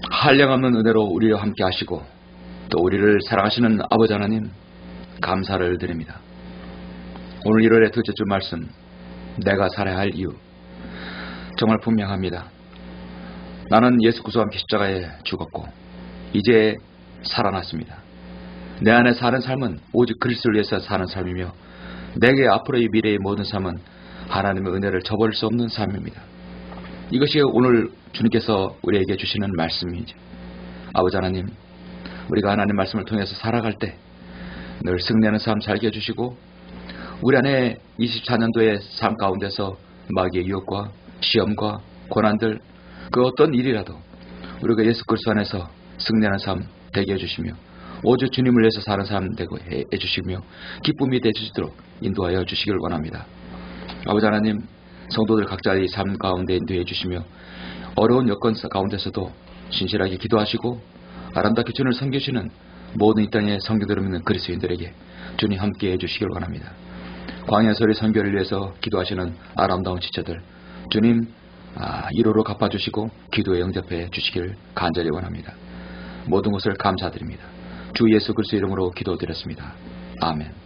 한량없는 은혜로 우리와 함께 하시고 또 우리를 사랑하시는 아버지 하나님, 감사를 드립니다. 오늘 1월의 둘째 주 말씀, 내가 살아야 할 이유, 정말 분명합니다. 나는 예수 그리스도와 함께 십자가에 죽었고 이제 살아났습니다. 내 안에 사는 삶은 오직 그리스도를 위해서 사는 삶이며, 내게 앞으로의 미래의 모든 삶은 하나님의 은혜를 저버릴 수 없는 삶입니다. 이것이 오늘 주님께서 우리에게 주시는 말씀이죠. 아버지 하나님, 우리가 하나님 말씀을 통해서 살아갈 때 늘 승리하는 삶 살게 해주시고, 우리 안에 24년도의 삶 가운데서 마귀의 유혹과 시험과 고난들, 그 어떤 일이라도 우리가 예수 그리스도 안에서 승리하는 삶 되게 해주시며 오직 주님을 위해서 사는 삶 되고 해주시며 기쁨이 되시도록 인도하여 주시길 원합니다. 아버지 하나님, 성도들 각자의 삶 가운데 인도해 주시며 어려운 여건 가운데서도 신실하게 기도하시고 아름답게 주님을 섬기시는 모든 이 땅의 성경들을 믿는 그리스도인들에게 주님 함께 해주시길 원합니다. 광야설의 선교를 위해서 기도하시는 아름다운 지체들 주님 1호로 갚아주시고 기도에 응답해 주시길 간절히 원합니다. 모든 것을 감사드립니다. 주 예수 그리스도 이름으로 기도드렸습니다. 아멘.